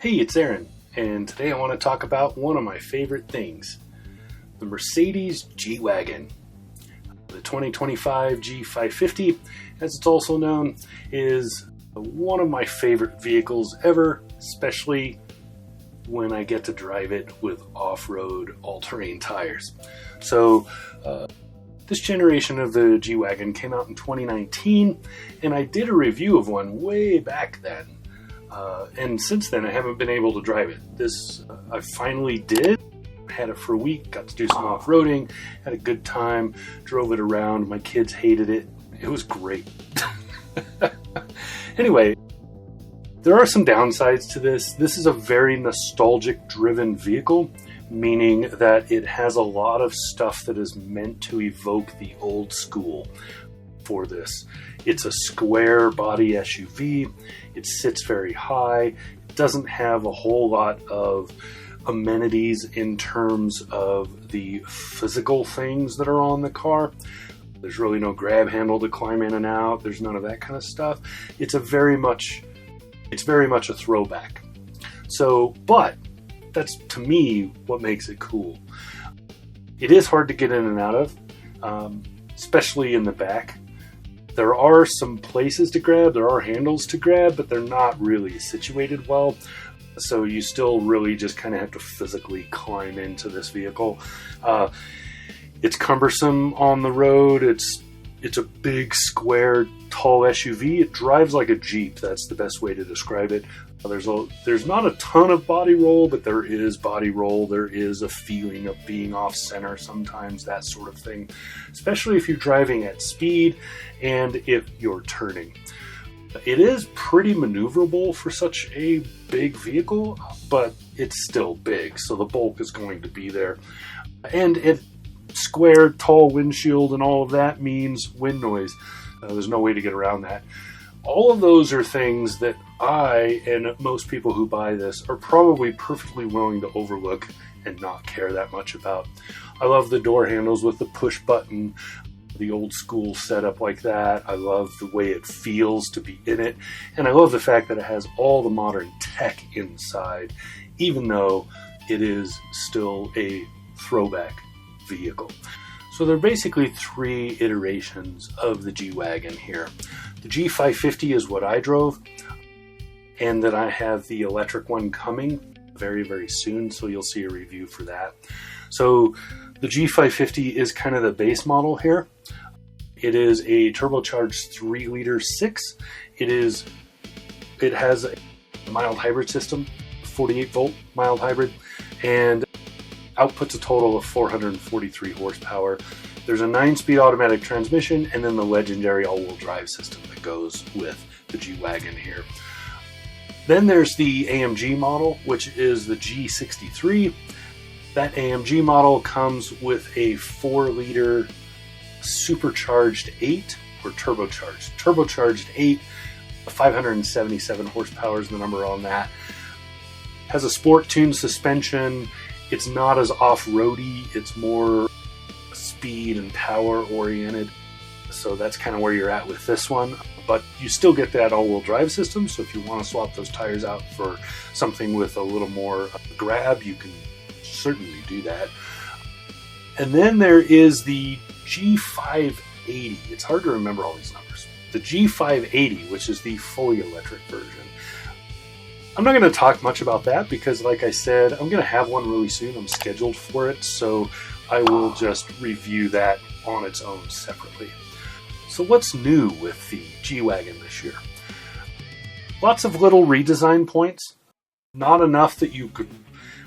Hey, it's Aaron, and today I want to talk about one of my favorite things, the Mercedes G-Wagen. The 2025 G550, as it's also known, is one of my favorite vehicles ever, especially when I get to drive it with off-road all-terrain tires. So, this generation of the G-Wagen came out in 2019, and I did a review of one way back then. And since then, I haven't been able to drive it. This, I finally did. Had it for a week, got to do some off-roading, had a good time, drove it around. My kids hated it. It was great. Anyway, there are some downsides to this. This is a very nostalgic-driven vehicle, meaning that it has a lot of stuff that is meant to evoke the old school for this. It's a square body SUV. It sits very high. It doesn't have a whole lot of amenities in terms of the physical things that are on the car. There's really no grab handle to climb in and out. There's none of that kind of stuff. It's very much a throwback. So, but that's to me what makes it cool. It is hard to get in and out of, especially in the back. There are some places to grab, there are handles to grab, but they're not really situated well. So you still really just kind of have to physically climb into this vehicle. It's cumbersome on the road. It's a big, square, tall SUV. It drives like a Jeep. That's the best way to describe it. There's not a ton of body roll, but there is body roll. There is a feeling of being off center sometimes, that sort of thing, especially if you're driving at speed and if you're turning. It is pretty maneuverable for such a big vehicle, but it's still big, so the bulk is going to be there. And it square, tall windshield and all of that means wind noise. There's no way to get around that. All of those are things that I and most people who buy this are probably perfectly willing to overlook and not care that much about. I love the door handles with the push button, the old school setup like that. I love the way it feels to be in it. And I love the fact that it has all the modern tech inside, even though it is still a throwback vehicle. So there are basically three iterations of the G-Wagen here. The G550 is what I drove, and then I have the electric one coming very, very soon, so you'll see a review for that. So the G550 is kind of the base model here. It is a turbocharged 3-liter 6. It has a mild hybrid system, 48-volt mild hybrid, and outputs a total of 443 horsepower. There's a 9-speed automatic transmission, and then the legendary all-wheel drive system that goes with the G-Wagen here. Then there's the AMG model, which is the G63. That AMG model comes with a 4-liter supercharged 8, or turbocharged 8, 577 horsepower is the number on that. Has a sport-tuned suspension. It's not as off-roady, it's more speed and power oriented. So that's kind of where you're at with this one. But you still get that all-wheel drive system, so if you want to swap those tires out for something with a little more grab, you can certainly do that. And then there is the G580. It's hard to remember all these numbers. The G580, which is the fully electric version. I'm not going to talk much about that because, like I said, I'm going to have one really soon. I'm scheduled for it, so I will just review that on its own separately. So what's new with the G-Wagen this year? Lots of little redesign points. Not enough that you could,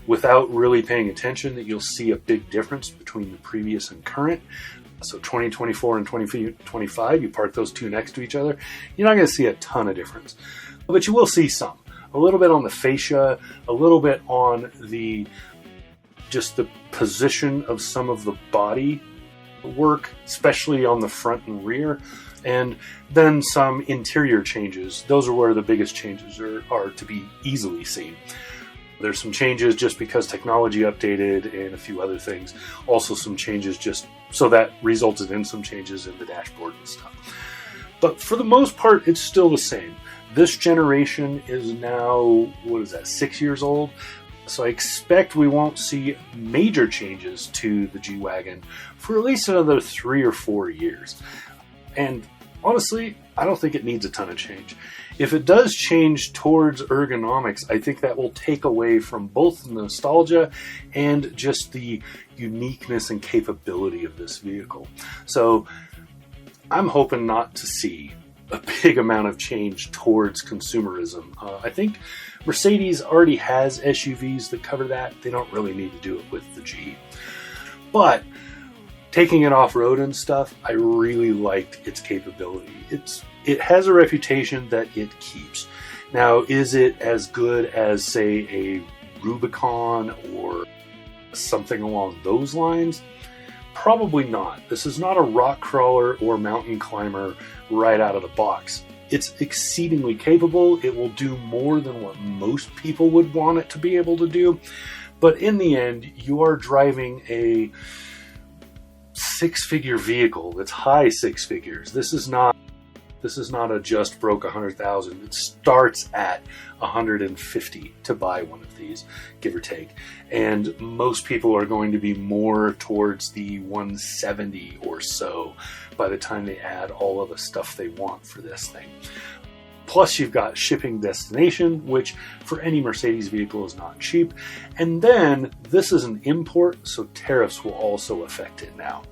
without really paying attention, that you'll see a big difference between the previous and current. So 2024 and 2025, you park those two next to each other, you're not going to see a ton of difference. But you will see some. A little bit on the fascia, a little bit on just the position of some of the body work, especially on the front and rear, and then some interior changes. Those are where the biggest changes are to be easily seen. There's some changes just because technology updated and a few other things. Also some changes just so that resulted in some changes in the dashboard and stuff. But for the most part, it's still the same. This generation is now, what is that, 6 years old? So I expect we won't see major changes to the G-Wagen for at least another 3 or 4 years. And honestly, I don't think it needs a ton of change. If it does change towards ergonomics, I think that will take away from both the nostalgia and just the uniqueness and capability of this vehicle. So I'm hoping not to see a big amount of change towards consumerism. I think Mercedes already has SUVs that cover that. They don't really need to do it with the G. But taking it off-road and stuff, I really liked its capability. It has a reputation that it keeps. Now, is it as good as, say, a Rubicon or something along those lines? Probably not. This is not a rock crawler or mountain climber right out of the box. It's exceedingly capable. It will do more than what most people would want it to be able to do. But in the end, you are driving a six-figure vehicle that's high six figures. This is not a just broke 100,000. It starts at 150 to buy one of these, give or take. And most people are going to be more towards the 170 or so by the time they add all of the stuff they want for this thing. Plus you've got shipping destination, which for any Mercedes vehicle is not cheap. And then this is an import, so tariffs will also affect it now.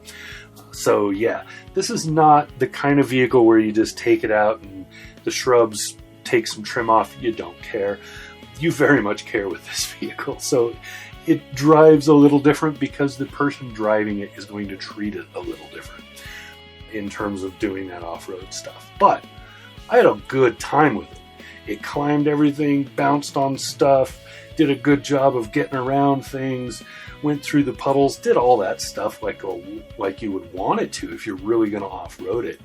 So yeah, this is not the kind of vehicle where you just take it out and the shrubs take some trim off. You don't care. You very much care with this vehicle. So it drives a little different because the person driving it is going to treat it a little different in terms of doing that off-road stuff. But I had a good time with it. It climbed everything, bounced on stuff, did a good job of getting around things, went through the puddles, did all that stuff like you would want it to if you're really going to off-road it.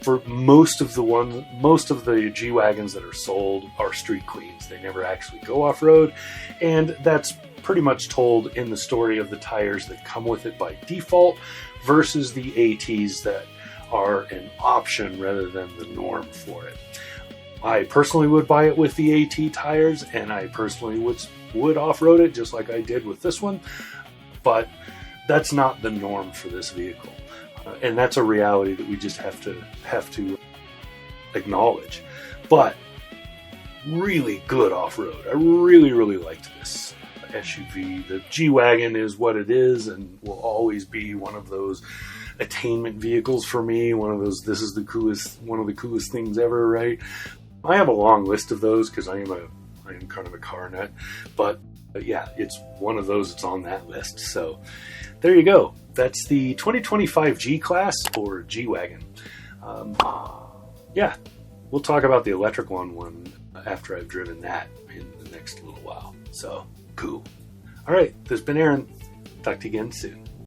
For most of the G-Wagons that are sold are street queens. They never actually go off-road, and that's pretty much told in the story of the tires that come with it by default versus the ATs that are an option rather than the norm for it. I personally would buy it with the AT tires, and I personally would off-road it just like I did with this one, but that's not the norm for this vehicle. And that's a reality that we just have to acknowledge. But really good off-road. I really, really liked this SUV. The G-Wagen is what it is and will always be one of those attainment vehicles for me. One of those, this is one of the coolest things ever, right? I have a long list of those because I am kind of a car nut, but yeah, it's one of those that's on that list. So there you go. That's the 2025 G-Class or G-Wagen. Yeah, we'll talk about the electric one after I've driven that in the next little while. So cool. All right, this has been Aaron. Talk to you again soon.